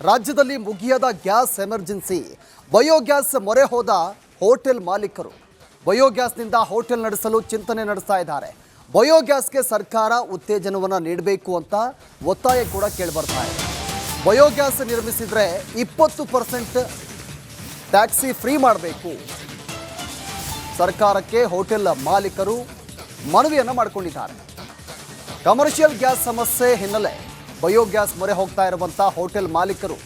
ರಾಜ್ಯದಲ್ಲಿ ಮುಗಿಯದ gas emergency. Biogas ಮೊರೆ ಹೋದ ಹೋಟೆಲ್ ಮಾಲೀಕರು ಬಯೋಗ್ಯಾಸ್ನಿಂದ ಹೋಟೆಲ್ ನಡೆಸಲು ಚಿಂತನೆ ನಡೆಸ್ತಾ ಇದ್ದಾರೆ. ಬಯೋಗ್ಯಾಸ್ಗೆ ಸರ್ಕಾರ ಉತ್ತೇಜನವನ್ನು ನೀಡಬೇಕು ಅಂತ ಒತ್ತಾಯ ಕೂಡ ಕೇಳಿಬರ್ತಾ ಇದೆ. ಬಯೋಗ್ಯಾಸ್ ನಿರ್ಮಿಸಿದರೆ 20% ಟ್ಯಾಕ್ಸಿ ಫ್ರೀ ಮಾಡಬೇಕು. ಸರ್ಕಾರಕ್ಕೆ ಹೋಟೆಲ್ ಮಾಲೀಕರು ಮನವಿಯನ್ನು ಮಾಡಿಕೊಂಡಿದ್ದಾರೆ. ಕಮರ್ಷಿಯಲ್ ಗ್ಯಾಸ್ ಸಮಸ್ಯೆ ಹಿನ್ನೆಲೆ ಬಯೋಗ್ಯಾಸ್ ಮೊರೆ ಹೋಗ್ತಾ ಇರುವಂಥ ಹೋಟೆಲ್ ಮಾಲೀಕರು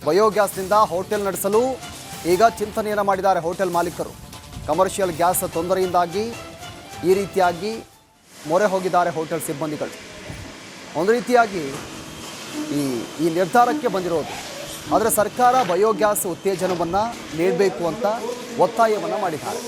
ಬಯೋಗ್ಯಾಸ್ನಿಂದ ಹೋಟೆಲ್ ನಡೆಸಲು ಈಗ ಚಿಂತನೆಯನ್ನು ಮಾಡಿದ್ದಾರೆ. ಹೋಟೆಲ್ ಮಾಲೀಕರು ಕಮರ್ಷಿಯಲ್ ಗ್ಯಾಸ್ ತೊಂದರೆಯಿಂದಾಗಿ ಈ ರೀತಿಯಾಗಿ ಮೊರೆ ಹೋಗಿದ್ದಾರೆ ಹೋಟೆಲ್ ಸಿಬ್ಬಂದಿಗಳು. ಒಂದು ರೀತಿಯಾಗಿ ಈ ನಿರ್ಧಾರಕ್ಕೆ ಬಂದಿರೋದು. ಆದರೆ ಸರ್ಕಾರ ಬಯೋಗ್ಯಾಸ್ ಉತ್ತೇಜನವನ್ನು ನೀಡಬೇಕು ಅಂತ ಒತ್ತಾಯವನ್ನು ಮಾಡಿದ್ದಾರೆ.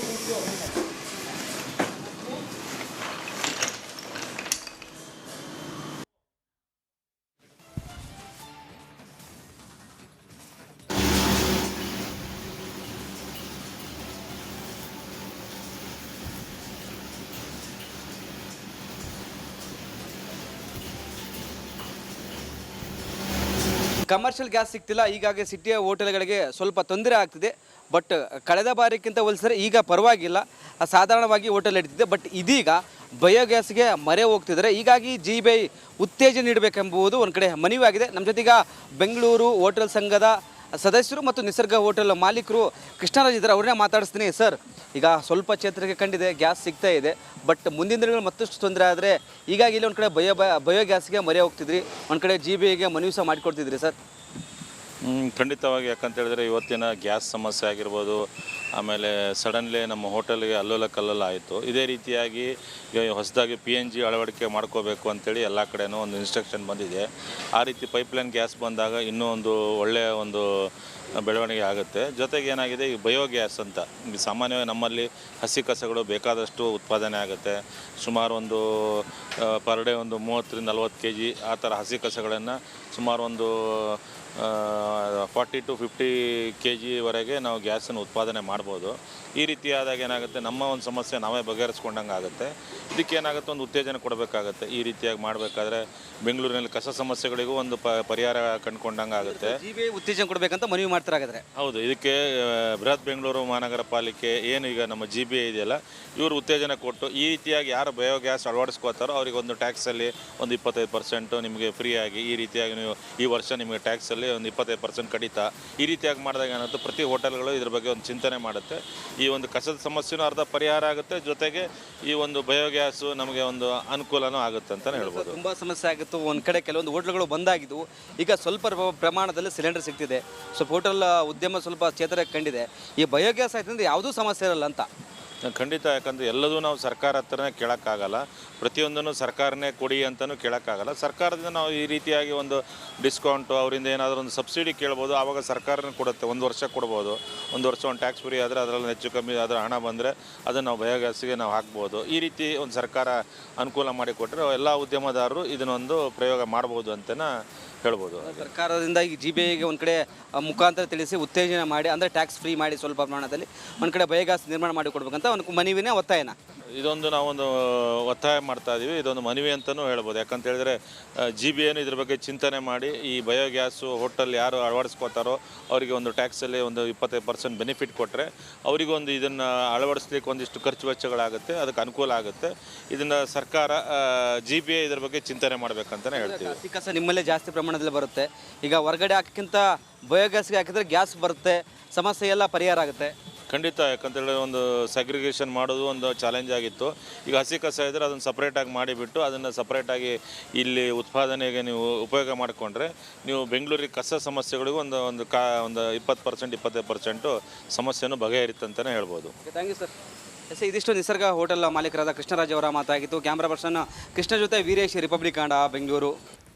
ಕಮರ್ಷಿಯಲ್ ಗ್ಯಾಸ್ ಸಿಗ್ತಿಲ್ಲ. ಹೀಗಾಗಿ ಸಿಟಿಯ ಹೋಟೆಲ್ಗಳಿಗೆ ಸ್ವಲ್ಪ ತೊಂದರೆ ಆಗ್ತಿದೆ. ಬಟ್ ಕಳೆದ ಬಾರಿಗಿಂತ ಹೋಲಿಸಿದ್ರೆ ಈಗ ಪರವಾಗಿಲ್ಲ, ಸಾಧಾರಣವಾಗಿ ಹೋಟೆಲ್ ಇಡ್ತಿದೆ. ಬಟ್ ಇದೀಗ ಬಯೋಗ್ಯಾಸ್ಗೆ ಮೊರೆ ಹೋಗ್ತಿದ್ದಾರೆ. ಹೀಗಾಗಿ GBI ಉತ್ತೇಜನ ನೀಡಬೇಕೆಂಬುದು ಒಂದು ಕಡೆ ಮನವಿ ಆಗಿದೆ. ನಮ್ಮ ಜೊತೆಗ ಬೆಂಗಳೂರು ಹೋಟೆಲ್ ಸಂಘದ ಸದಸ್ಯರು ಮತ್ತು ನಿಸರ್ಗ ಹೋಟೆಲ್ ಮಾಲೀಕರು ಕೃಷ್ಣರಾಜ್ ಇದ್ದಾರೆ. ಅವ್ರನ್ನೇ ಮಾತಾಡಿಸ್ತೀನಿ. ಸರ್, ಈಗ ಸ್ವಲ್ಪ ಚೇತರಿಕೆ ಕಂಡಿದೆ, ಗ್ಯಾಸ್ ಸಿಗ್ತಾ ಇದೆ. ಬಟ್ ಮುಂದಿನ ದಿನಗಳು ಮತ್ತಷ್ಟು ತೊಂದರೆ ಆದರೆ ಹೀಗಾಗಿ ಇಲ್ಲಿ ಒಂದು ಕಡೆ ಬಯೋಗ್ಯಾಸ್ಗೆ ಮೊರೆ ಹೋಗ್ತಿದ್ರಿ, ಒಂದು ಕಡೆ GBIಗೆ ಮನವಿ ಸಹ ಮಾಡಿಕೊಡ್ತಿದ್ರಿ ಸರ್? ಖಂಡಿತವಾಗಿ. ಯಾಕಂತ ಹೇಳಿದ್ರೆ ಇವತ್ತಿನ ಗ್ಯಾಸ್ ಸಮಸ್ಯೆ ಆಗಿರ್ಬೋದು, ಆಮೇಲೆ ಸಡನ್ಲಿ ನಮ್ಮ ಹೋಟೆಲ್ಗೆ ಅಲ್ಲೋಲ ಕಲ್ಲೋಲ ಆಯಿತು. ಇದೇ ರೀತಿಯಾಗಿ ಹೊಸದಾಗಿ PNG ಅಳವಡಿಕೆ ಮಾಡ್ಕೋಬೇಕು ಅಂತೇಳಿ ಎಲ್ಲ ಕಡೆನೂ ಒಂದು ಇನ್ಸ್ಟ್ರಕ್ಷನ್ ಬಂದಿದೆ. ಆ ರೀತಿ ಪೈಪ್ಲೈನ್ ಗ್ಯಾಸ್ ಬಂದಾಗ ಇನ್ನೂ ಒಂದು ಒಳ್ಳೆಯ ಒಂದು ಬೆಳವಣಿಗೆ ಆಗುತ್ತೆ. ಜೊತೆಗೆ ಏನಾಗಿದೆ, ಈ ಬಯೋಗ್ಯಾಸ್ ಅಂತ ಸಾಮಾನ್ಯವಾಗಿ ನಮ್ಮಲ್ಲಿ ಹಸಿ ಕಸಗಳು ಬೇಕಾದಷ್ಟು ಉತ್ಪಾದನೆ ಆಗುತ್ತೆ. ಸುಮಾರು ಒಂದು ಪರ್ ಡೇ ಒಂದು 30 ರಿಂದ 40 kg ಆ ಥರ ಹಸಿ ಕಸಗಳನ್ನು ಸುಮಾರು ಒಂದು 40 to 50 kgವರೆಗೆ ನಾವು ಗ್ಯಾಸನ್ನು ಉತ್ಪಾದನೆ ಮಾಡ್ಬೋದು. ಈ ರೀತಿಯಾದಾಗ ಏನಾಗುತ್ತೆ, ನಮ್ಮ ಒಂದು ಸಮಸ್ಯೆ ನಾವೇ ಬಗೆಹರಿಸ್ಕೊಂಡಂಗೆ ಆಗುತ್ತೆ. ಇದಕ್ಕೇನಾಗುತ್ತೆ, ಒಂದು ಉತ್ತೇಜನ ಕೊಡಬೇಕಾಗತ್ತೆ. ಈ ರೀತಿಯಾಗಿ ಮಾಡಬೇಕಾದ್ರೆ ಬೆಂಗಳೂರಿನಲ್ಲಿ ಕಸ ಸಮಸ್ಯೆಗಳಿಗೂ ಒಂದು ಪರಿಹಾರ ಕಂಡುಕೊಂಡಂಗೆ ಆಗುತ್ತೆ. GBI ಉತ್ತೇಜನ ಕೊಡಬೇಕಂತ ಮನವಿ ಮಾಡ್ತಾರಾಗಿದ್ರೆ? ಹೌದು. ಇದಕ್ಕೆ ಬೃಹತ್ ಬೆಂಗಳೂರು ಮಹಾನಗರ ಪಾಲಿಕೆ ಏನು ಈಗ ನಮ್ಮ GBI ಇದೆಯಲ್ಲ, ಇವರು ಉತ್ತೇಜನ ಕೊಟ್ಟು ಈ ರೀತಿಯಾಗಿ ಯಾರು ಬಯೋಗ್ಯಾಸ್ ಅಳವಡಿಸ್ಕೋತಾರೋ ಅವರಿಗೆ ಒಂದು ಟ್ಯಾಕ್ಸಲ್ಲಿ ಒಂದು 25% ನಿಮಗೆ ಫ್ರೀಯಾಗಿ, ಈ ರೀತಿಯಾಗಿ ನೀವು ಈ ವರ್ಷ ನಿಮಗೆ ಟ್ಯಾಕ್ಸಲ್ಲಿ ಒಂದು 25% ಕಡಿತ, ಈ ರೀತಿಯಾಗಿ ಮಾಡಿದಾಗ ಏನಾಗುತ್ತೆ, ಪ್ರತಿ ಹೋಟೆಲ್ಗಳು ಇದ್ರ ಬಗ್ಗೆ ಒಂದು ಚಿಂತನೆ ಮಾಡುತ್ತೆ. ಈ ಒಂದು ಕಸದ ಸಮಸ್ಯೆನೂ ಅರ್ಧ ಪರಿಹಾರ ಆಗುತ್ತೆ. ಜೊತೆಗೆ ಈ ಒಂದು ಬಯೋಗ್ಯಾಸು ನಮಗೆ ಒಂದು ಅನುಕೂಲನೂ ಆಗುತ್ತೆ ಅಂತಲೇ ಹೇಳ್ಬೋದು. ತುಂಬ ಸಮಸ್ಯೆ ಆಗಿತ್ತು. ಒಂದು ಕಡೆ ಕೆಲವೊಂದು ಹೋಟೆಲ್ಗಳು ಬಂದಾಗಿದ್ದವು. ಈಗ ಸ್ವಲ್ಪ ಪ್ರಮಾಣದಲ್ಲಿ ಸಿಲಿಂಡರ್ ಸಿಗ್ತಿದೆ. ಸ್ವಲ್ಪ ಹೋಟೆಲ್ ಉದ್ಯಮ ಸ್ವಲ್ಪ ಚೇತರಿಕೆ ಕಂಡಿದೆ. ಈ ಬಯೋಗ್ಯಾಸ್ ಆಯ್ತು ಅಂದರೆ ಯಾವುದೂ ಸಮಸ್ಯೆ ಇರಲ್ಲ ಅಂತ? ಖಂಡಿತ. ಯಾಕಂದರೆ ಎಲ್ಲದೂ ನಾವು ಸರ್ಕಾರ ಹತ್ರನೇ ಕೇಳೋಕ್ಕಾಗಲ್ಲ. ಪ್ರತಿಯೊಂದನ್ನು ಸರ್ಕಾರನೇ ಕೊಡಿ ಅಂತಲೂ ಕೇಳೋಕ್ಕಾಗಲ್ಲ. ಸರ್ಕಾರದಿಂದ ನಾವು ಈ ರೀತಿಯಾಗಿ ಒಂದು ಡಿಸ್ಕೌಂಟು, ಅವರಿಂದ ಏನಾದರೂ ಒಂದು ಸಬ್ಸಿಡಿ ಕೇಳ್ಬೋದು. ಆವಾಗ ಸರ್ಕಾರನೇ ಕೊಡುತ್ತೆ. 1 ವರ್ಷ ಕೊಡ್ಬೋದು. 1 ವರ್ಷ ಒಂದು ಟ್ಯಾಕ್ಸ್ ಫ್ರೀ ಆದರೆ ಅದರಲ್ಲಿ ಹೆಚ್ಚು ಕಮ್ಮಿ ಅದರ ಹಣ ಬಂದರೆ ಅದನ್ನು ನಾವು ಬಯೋಗ್ಯಾಸ್ಗೆ ನಾವು ಹಾಕ್ಬೋದು. ಈ ರೀತಿ ಒಂದು ಸರ್ಕಾರ ಅನುಕೂಲ ಮಾಡಿಕೊಟ್ರೆ ಎಲ್ಲ ಉದ್ಯಮದಾರರು ಇದನ್ನೊಂದು ಪ್ರಯೋಗ ಮಾಡ್ಬೋದು ಅಂತಲೇ ಹೇಳ್ಬೋದು. ಸರ್ಕಾರದಿಂದ ಈಗ GBIಗೆ ಒಂದು ಕಡೆ ಮುಖಾಂತರ ತಿಳಿಸಿ ಉತ್ತೇಜನ ಮಾಡಿ, ಅಂದರೆ ಟ್ಯಾಕ್ಸ್ ಫ್ರೀ ಮಾಡಿ ಸ್ವಲ್ಪ ಪ್ರಮಾಣದಲ್ಲಿ ಒಂದು ಕಡೆ ಬಯೋಗ್ಯಾಸ್ ನಿರ್ಮಾಣ ಮಾಡಿ ಕೊಡ್ಬೇಕಂತ ಒಂದು ಮನವಿನೇ ಒತ್ತಾಯನ? ಇದೊಂದು ನಾವೊಂದು ಒತ್ತಾಯ ಮಾಡ್ತಾ ಇದ್ದೀವಿ. ಇದೊಂದು ಮನವಿ ಅಂತಲೂ ಹೇಳ್ಬೋದು. ಯಾಕಂತ ಹೇಳಿದ್ರೆ GBIನು ಇದ್ರ ಬಗ್ಗೆ ಚಿಂತನೆ ಮಾಡಿ ಈ ಬಯೋಗ್ಯಾಸು ಹೋಟೆಲ್ ಯಾರು ಅಳವಡಿಸ್ಕೋತಾರೋ ಅವರಿಗೆ ಒಂದು ಟ್ಯಾಕ್ಸಲ್ಲಿ ಒಂದು 25% ಬೆನಿಫಿಟ್ ಕೊಟ್ಟರೆ ಅವರಿಗೊಂದು ಇದನ್ನು ಅಳವಡಿಸ್ಲಿಕ್ಕೆ ಒಂದಿಷ್ಟು ಖರ್ಚು ವೆಚ್ಚಗಳಾಗುತ್ತೆ, ಅದಕ್ಕೆ ಅನುಕೂಲ ಆಗುತ್ತೆ. ಇದನ್ನು ಸರ್ಕಾರ GBI ಇದ್ರ ಬಗ್ಗೆ ಚಿಂತನೆ ಮಾಡಬೇಕಂತಲೇ ಹೇಳ್ತೀವಿ. ಹಸಿ ಕಸ ನಿಮ್ಮಲ್ಲೇ ಜಾಸ್ತಿ ಪ್ರಮಾಣದಲ್ಲಿ ಬರುತ್ತೆ. ಈಗ ಹೊರಗಡೆ ಹಾಕೋಕ್ಕಿಂತ ಬಯೋಗ್ಯಾಸ್ಗೆ ಹಾಕಿದ್ರೆ ಗ್ಯಾಸ್ ಬರುತ್ತೆ, ಸಮಸ್ಯೆ ಎಲ್ಲ ಪರಿಹಾರ ಆಗುತ್ತೆ. ಖಂಡಿತ. ಯಾಕಂತೇಳಿ ಒಂದು ಸೆಗ್ರಿಗೇಷನ್ ಮಾಡೋದು ಒಂದು ಚಾಲೆಂಜ್ ಆಗಿತ್ತು. ಈಗ ಹಸಿ ಕಸ ಇದ್ದರೆ ಅದನ್ನು ಸಪ್ರೇಟಾಗಿ ಮಾಡಿಬಿಟ್ಟು ಅದನ್ನು ಸಪ್ರೇಟಾಗಿ ಇಲ್ಲಿ ಉತ್ಪಾದನೆಗೆ ನೀವು ಉಪಯೋಗ ಮಾಡಿಕೊಂಡ್ರೆ ನೀವು ಬೆಂಗಳೂರಿಗೆ ಕಸ ಸಮಸ್ಯೆಗಳಿಗೂ ಒಂದು 20% 25% ಸಮಸ್ಯೆನೂ ಬಗೆಹರಿತಂತಲೇ ಹೇಳ್ಬೋದು. Thank you sir. ಇದಿಷ್ಟು ನಿಸರ್ಗ ಹೋಟೆಲ್ ಮಾಲೀಕರಾದ ಕೃಷ್ಣರಾಜ್ ಅವರ ಮಾತಾಗಿತ್ತು. ಕ್ಯಾಮ್ರಾ ಪರ್ಸನ್ ಕೃಷ್ಣ ಜೊತೆ ವೀರೇಶ್, ರಿಪಬ್ಲಿಕ್ ಕನ್ನಡ, ಬೆಂಗಳೂರು.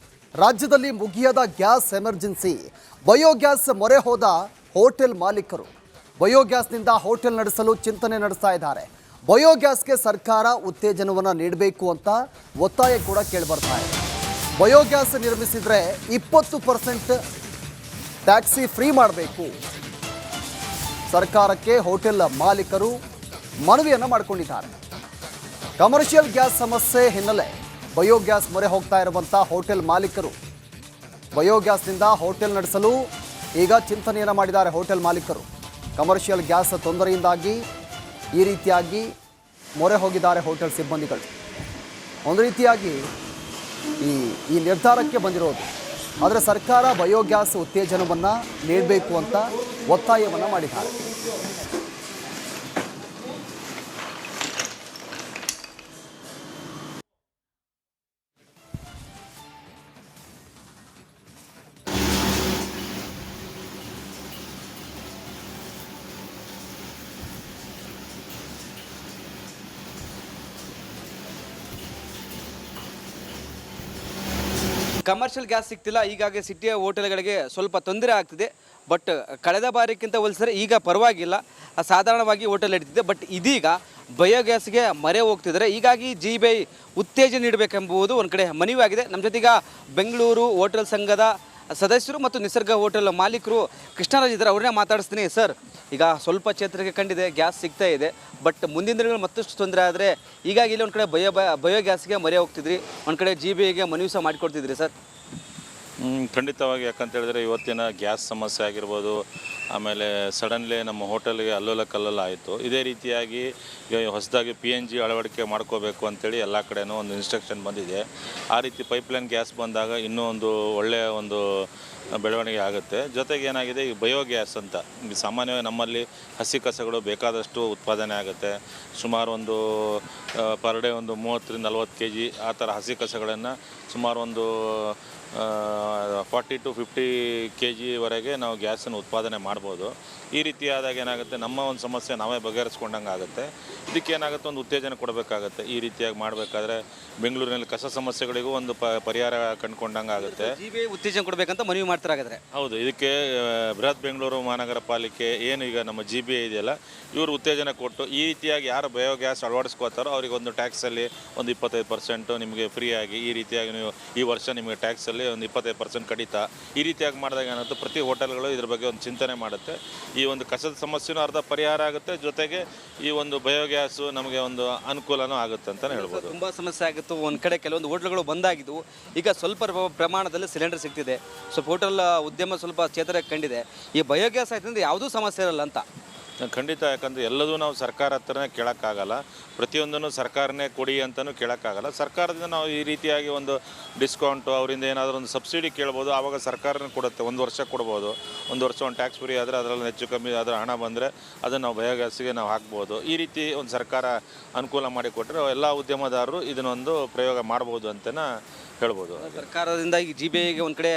ರಾಜ್ಯದಲ್ಲಿ ಮುಗಿಯದ ಗ್ಯಾಸ್ ಎಮರ್ಜೆನ್ಸಿ. ಬಯೋಗ್ಯಾಸ್ ಮೊರೆ ಹೋದ ಹೋಟೆಲ್ ಮಾಲೀಕರು ಬಯೋಗ್ಯಾಸ್ನಿಂದ ಹೋಟೆಲ್ ನಡೆಸಲು ಚಿಂತನೆ ನಡೆಸ್ತಾ ಇದ್ದಾರೆ. ಬಯೋಗ್ಯಾಸ್ಗೆ ಸರ್ಕಾರ ಉತ್ತೇಜನವನ್ನು ನೀಡಬೇಕು ಅಂತ ಒತ್ತಾಯ ಕೂಡ ಕೇಳಿಬರ್ತಾ ಇದೆ. ಬಯೋಗ್ಯಾಸ್ ನಿರ್ಮಿಸಿದರೆ 20% ಟ್ಯಾಕ್ಸಿ ಫ್ರೀ ಮಾಡಬೇಕು. ಸರ್ಕಾರಕ್ಕೆ ಹೋಟೆಲ್ ಮಾಲೀಕರು ಮನವಿಯನ್ನು ಮಾಡಿಕೊಂಡಿದ್ದಾರೆ. ಕಮರ್ಷಿಯಲ್ ಗ್ಯಾಸ್ ಸಮಸ್ಯೆ ಹಿನ್ನೆಲೆ ಬಯೋಗ್ಯಾಸ್ ಮೊರೆ ಹೋಗ್ತಾ ಇರುವಂಥ ಹೋಟೆಲ್ ಮಾಲೀಕರು ಬಯೋಗ್ಯಾಸ್ನಿಂದ ಹೋಟೆಲ್ ನಡೆಸಲು ಈಗ ಚಿಂತನೆಯನ್ನು ಮಾಡಿದ್ದಾರೆ ಹೋಟೆಲ್ ಮಾಲೀಕರು. ಕಮರ್ಷಿಯಲ್ ಗ್ಯಾಸ್ ತೊಂದರೆಯಿಂದಾಗಿ ಈ ರೀತಿಯಾಗಿ ಮೊರೆ ಹೋಗಿದ್ದಾರೆ ಹೋಟೆಲ್ ಸಿಬ್ಬಂದಿಗಳು. ಒಂದು ರೀತಿಯಾಗಿ ಈ ನಿರ್ಧಾರಕ್ಕೆ ಬಂದಿರೋದು. ಆದರೆ ಸರ್ಕಾರ ಬಯೋಗ್ಯಾಸ್ ಉತ್ತೇಜನವನ್ನು ನೀಡಬೇಕು ಅಂತ ಒತ್ತಾಯವನ್ನು ಮಾಡಿದ್ದಾರೆ. ಕಮರ್ಷಿಯಲ್ ಗ್ಯಾಸ್ ಸಿಗ್ತಿಲ್ಲ, ಹೀಗಾಗಿ ಸಿಟಿಯ ಹೋಟೆಲ್ಗಳಿಗೆ ಸ್ವಲ್ಪ ತೊಂದರೆ ಆಗ್ತಿದೆ. ಬಟ್ ಕಳೆದ ಬಾರಿಗಿಂತ ಹೋಲಿಸಿದ್ರೆ ಈಗ ಪರವಾಗಿಲ್ಲ, ಸಾಧಾರಣವಾಗಿ ಹೋಟೆಲ್ ನಡೀತಿದೆ. ಬಟ್ ಇದೀಗ ಬಯೋಗ್ಯಾಸ್ಗೆ ಮೊರೆ ಹೋಗ್ತಿದ್ದಾರೆ. ಹೀಗಾಗಿ GBI ಉತ್ತೇಜನ ನೀಡಬೇಕೆಂಬುದು ಒಂದು ಕಡೆ ಮನವಿ ಆಗಿದೆ. ನಮ್ಮ ಜೊತೆಗ ಬೆಂಗಳೂರು ಹೋಟೆಲ್ ಸಂಘದ ಸದಸ್ಯರು ಮತ್ತು ನಿಸರ್ಗ ಹೋಟೆಲ್ ಮಾಲೀಕರು ಕೃಷ್ಣರಾಜ್ ಇದ್ದಾರೆ. ಅವ್ರನ್ನೇ ಮಾತಾಡಿಸ್ತೀನಿ. ಸರ್, ಈಗ ಸ್ವಲ್ಪ ಚೇತರಿಕೆ ಕಂಡಿದೆ, ಗ್ಯಾಸ್ ಸಿಗ್ತಾ ಇದೆ. ಬಟ್ ಮುಂದಿನ ದಿನಗಳು ಮತ್ತಷ್ಟು ತೊಂದರೆ ಆದರೆ ಹೀಗಾಗಿ ಇಲ್ಲಿ ಒಂದು ಕಡೆ ಬಯೋಗ್ಯಾಸ್ಗೆ ಮೊರೆ ಹೋಗ್ತಿದ್ರಿ, ಒಂದು ಕಡೆ GBIಗೆ ಮನವಿ ಸಹ ಮಾಡಿಕೊಡ್ತಿದ್ರಿ ಸರ್? ಖಂಡಿತವಾಗಿ. ಯಾಕಂತ ಹೇಳಿದ್ರೆ ಇವತ್ತಿನ ಗ್ಯಾಸ್ ಸಮಸ್ಯೆ ಆಗಿರ್ಬೋದು, ಆಮೇಲೆ ಸಡನ್ಲಿ ನಮ್ಮ ಹೋಟೆಲ್ಗೆ ಅಲ್ಲೋಲ ಕಲ್ಲೋಲ ಆಯಿತು. ಇದೇ ರೀತಿಯಾಗಿ ಹೊಸದಾಗಿ PNG ಅಳವಡಿಕೆ ಮಾಡ್ಕೋಬೇಕು ಅಂತೇಳಿ ಎಲ್ಲ ಕಡೆನೂ ಒಂದು ಇನ್ಸ್ಟ್ರಕ್ಷನ್ ಬಂದಿದೆ. ಆ ರೀತಿ ಪೈಪ್ಲೈನ್ ಗ್ಯಾಸ್ ಬಂದಾಗ ಇನ್ನೂ ಒಂದು ಒಳ್ಳೆಯ ಒಂದು ಬೆಳವಣಿಗೆ ಆಗುತ್ತೆ. ಜೊತೆಗೆ ಏನಾಗಿದೆ, ಈ ಬಯೋಗ್ಯಾಸ್ ಅಂತ ಸಾಮಾನ್ಯವಾಗಿ ನಮ್ಮಲ್ಲಿ ಹಸಿ ಕಸಗಳು ಬೇಕಾದಷ್ಟು ಉತ್ಪಾದನೆ ಆಗುತ್ತೆ. ಸುಮಾರು ಒಂದು ಪರ್ ಡೇ ಒಂದು 30 40 kg ಆ ಥರ ಹಸಿ ಕಸಗಳನ್ನು ಸುಮಾರು ಒಂದು 40 to 50 kgವರೆಗೆ ನಾವು ಗ್ಯಾಸನ್ನು ಉತ್ಪಾದನೆ ಮಾಡ್ಬೋದು. ಈ ರೀತಿಯಾದಾಗ ಏನಾಗುತ್ತೆ, ನಮ್ಮ ಒಂದು ಸಮಸ್ಯೆ ನಾವೇ ಬಗೆಹರಿಸ್ಕೊಂಡಂಗೆ ಆಗುತ್ತೆ. ಇದಕ್ಕೇನಾಗುತ್ತೆ, ಒಂದು ಉತ್ತೇಜನ ಕೊಡಬೇಕಾಗತ್ತೆ. ಈ ರೀತಿಯಾಗಿ ಮಾಡಬೇಕಾದ್ರೆ ಬೆಂಗಳೂರಿನಲ್ಲಿ ಕಸ ಸಮಸ್ಯೆಗಳಿಗೂ ಒಂದು ಪರಿಹಾರ ಕಂಡುಕೊಂಡಂಗೆ ಆಗುತ್ತೆ. GBI ಉತ್ತೇಜನ ಕೊಡಬೇಕಂತ ಮನವಿ ಮಾಡ್ತಾರಾಗಿದ್ರೆ? ಹೌದು. ಇದಕ್ಕೆ ಬೃಹತ್ ಬೆಂಗಳೂರು ಮಹಾನಗರ ಪಾಲಿಕೆ ಏನು ಈಗ ನಮ್ಮ GBI ಇದೆಯಲ್ಲ, ಇವರು ಉತ್ತೇಜನ ಕೊಟ್ಟು ಈ ರೀತಿಯಾಗಿ ಯಾರು ಬಯೋಗ್ಯಾಸ್ ಅಳವಡಿಸ್ಕೋತಾರೋ ಅವರಿಗೆ ಒಂದು ಟ್ಯಾಕ್ಸಲ್ಲಿ ಒಂದು 25% ನಿಮಗೆ ಫ್ರೀಯಾಗಿ, ಈ ರೀತಿಯಾಗಿ ನೀವು ಈ ವರ್ಷ ನಿಮಗೆ ಟ್ಯಾಕ್ಸಲ್ಲಿ ಒಂದು 25% ಕಡಿತ, ಈ ರೀತಿಯಾಗಿ ಮಾಡಿದಾಗ ಏನಾಗುತ್ತೆ, ಪ್ರತಿ ಹೋಟೆಲ್ಗಳು ಇದ್ರ ಬಗ್ಗೆ ಒಂದು ಚಿಂತನೆ ಮಾಡುತ್ತೆ. ಈ ಒಂದು ಕಸದ ಸಮಸ್ಯೆನೂ ಅರ್ಧ ಪರಿಹಾರ ಆಗುತ್ತೆ, ಜೊತೆಗೆ ಈ ಒಂದು ಬಯೋಗ್ಯಾಸು ನಮಗೆ ಒಂದು ಅನುಕೂಲನೂ ಆಗುತ್ತೆ ಅಂತಲೇ ಹೇಳ್ಬೋದು. ತುಂಬ ಸಮಸ್ಯೆ ಆಗಿತ್ತು. ಒಂದು ಕಡೆ ಕೆಲವೊಂದು ಹೋಟ್ಲ್ಗಳು ಬಂದಾಗಿದ್ದವು, ಈಗ ಸ್ವಲ್ಪ ಪ್ರಮಾಣದಲ್ಲಿ ಸಿಲಿಂಡರ್ ಸಿಗ್ತಿದೆ. ಸ್ವಲ್ಪ ಹೋಟೆಲ್ ಉದ್ಯಮ ಸ್ವಲ್ಪ ಚೇತರಿಕೆ ಕಂಡಿದೆ. ಈ ಬಯೋಗ್ಯಾಸ್ ಆಯ್ತು ಅಂದರೆ ಯಾವುದೂ ಸಮಸ್ಯೆ ಇರಲ್ಲ ಅಂತ? ಖಂಡಿತ. ಯಾಕಂದರೆ ಎಲ್ಲದೂ ನಾವು ಸರ್ಕಾರ ಹತ್ರನೇ ಕೇಳೋಕ್ಕಾಗಲ್ಲ, ಪ್ರತಿಯೊಂದನ್ನು ಸರ್ಕಾರನೇ ಕೊಡಿ ಅಂತಲೂ ಕೇಳೋಕ್ಕಾಗಲ್ಲ. ಸರ್ಕಾರದಿಂದ ನಾವು ಈ ರೀತಿಯಾಗಿ ಒಂದು ಡಿಸ್ಕೌಂಟು, ಅವರಿಂದ ಏನಾದರೂ ಒಂದು ಸಬ್ಸಿಡಿ ಕೇಳ್ಬೋದು. ಆವಾಗ ಸರ್ಕಾರನೇ ಕೊಡುತ್ತೆ. ಒಂದು ವರ್ಷ ಕೊಡ್ಬೋದು. ಒಂದು ವರ್ಷ ಒಂದು ಟ್ಯಾಕ್ಸ್ ಫ್ರೀ ಆದರೆ ಅದರಲ್ಲಿ ಹೆಚ್ಚು ಕಮ್ಮಿ ಅದರ ಹಣ ಬಂದರೆ ಅದನ್ನು ನಾವು ಬಯೋಗ್ಯಾಸ್ಗೆ ನಾವು ಹಾಕ್ಬೋದು. ಈ ರೀತಿ ಒಂದು ಸರ್ಕಾರ ಅನುಕೂಲ ಮಾಡಿಕೊಟ್ರೆ ಎಲ್ಲ ಉದ್ಯಮದಾರರು ಇದನ್ನೊಂದು ಪ್ರಯೋಗ ಮಾಡ್ಬೋದು ಅಂತಲೇ ಹೇಳ್ಬೋದು. ಸರ್ಕಾರದಿಂದ ಈ GBIಗೆ ಒಂದು ಕಡೆ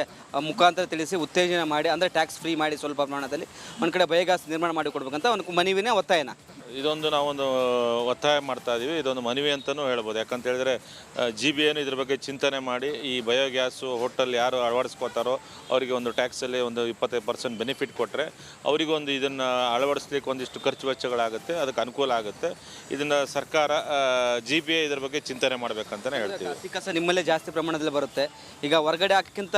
ಮುಖಾಂತರ ತಿಳಿಸಿ ಉತ್ತೇಜನ ಮಾಡಿ, ಅಂದರೆ ಟ್ಯಾಕ್ಸ್ ಫ್ರೀ ಮಾಡಿ ಸ್ವಲ್ಪ ಪ್ರಮಾಣದಲ್ಲಿ ಒಂದು ಕಡೆ ಬಯೋಗ್ಯಾಸ್ ನಿರ್ಮಾಣ ಮಾಡಿ ಕೊಡ್ಬೇಕಂತ ಒಂದು ಮನವಿನೇ ಒತ್ತಾಯನ? ಇದೊಂದು ನಾವೊಂದು ಒತ್ತಾಯ ಮಾಡ್ತಾ ಇದ್ದೀವಿ. ಇದೊಂದು ಮನವಿ ಅಂತಲೂ ಹೇಳ್ಬೋದು. ಯಾಕಂತ ಹೇಳಿದ್ರೆ GBIನೂ ಇದ್ರ ಬಗ್ಗೆ ಚಿಂತನೆ ಮಾಡಿ ಈ ಬಯೋಗ್ಯಾಸು ಹೋಟೆಲ್ ಯಾರು ಅಳವಡಿಸ್ಕೋತಾರೋ ಅವರಿಗೆ ಒಂದು ಟ್ಯಾಕ್ಸಲ್ಲಿ ಒಂದು 25% ಬೆನಿಫಿಟ್ ಕೊಟ್ಟರೆ ಅವರಿಗೂ ಒಂದು ಇದನ್ನು ಅಳವಡಿಸ್ಲಿಕ್ಕೆ ಒಂದಿಷ್ಟು ಖರ್ಚು ವೆಚ್ಚಗಳಾಗುತ್ತೆ, ಅದಕ್ಕೆ ಅನುಕೂಲ ಆಗುತ್ತೆ. ಇದನ್ನು ಸರ್ಕಾರ GBI ಇದ್ರ ಬಗ್ಗೆ ಚಿಂತನೆ ಮಾಡಬೇಕಂತಲೇ ಹೇಳ್ತೀವಿ. ಹಸಿ ಕಸ ನಿಮ್ಮಲ್ಲೇ ಜಾಸ್ತಿ ಪ್ರಮಾಣದಲ್ಲಿ ಬರುತ್ತೆ. ಈಗ ಹೊರಗಡೆ ಹಾಕೋಕ್ಕಿಂತ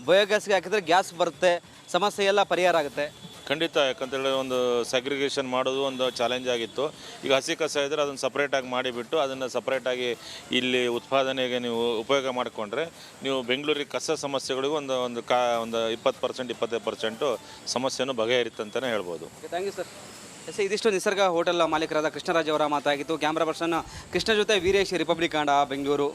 ಬಯೋಗ್ಯಾಸ್ಗೆ ಹಾಕಿದ್ರೆ ಗ್ಯಾಸ್ ಬರುತ್ತೆ, ಸಮಸ್ಯೆ ಎಲ್ಲ ಪರಿಹಾರ ಆಗುತ್ತೆ. ಖಂಡಿತ. ಯಾಕಂತೇಳಿ ಒಂದು ಸೆಗ್ರಿಗೇಷನ್ ಮಾಡೋದು ಒಂದು ಚಾಲೆಂಜ್ ಆಗಿತ್ತು. ಈಗ ಹಸಿ ಕಸ ಇದ್ದರೆ ಅದನ್ನು ಸಪ್ರೇಟಾಗಿ ಮಾಡಿಬಿಟ್ಟು ಅದನ್ನು ಸಪ್ರೇಟಾಗಿ ಇಲ್ಲಿ ಉತ್ಪಾದನೆಗೆ ನೀವು ಉಪಯೋಗ ಮಾಡಿಕೊಂಡ್ರೆ ನೀವು ಬೆಂಗಳೂರಿಗೆ ಕಸ ಸಮಸ್ಯೆಗಳಿಗೂ ಒಂದು 20% 25% ಸಮಸ್ಯೆನೂ ಬಗೆಹರಿಯುತ್ತೆ ಅಂತಲೇ ಹೇಳ್ಬೋದು. Thank you sir. ಇದಿಷ್ಟು ನಿಸರ್ಗ ಹೋಟೆಲ್ ಮಾಲೀಕರಾದ ಕೃಷ್ಣರಾಜ್ ಅವರ ಮಾತಾಗಿತ್ತು. ಕ್ಯಾಮ್ರಾ ಪರ್ಸನ್ ಕೃಷ್ಣ ಜೊತೆ ವೀರೇಶ್, ರಿಪಬ್ಲಿಕ್ ಕನ್ನಡ, ಬೆಂಗಳೂರು.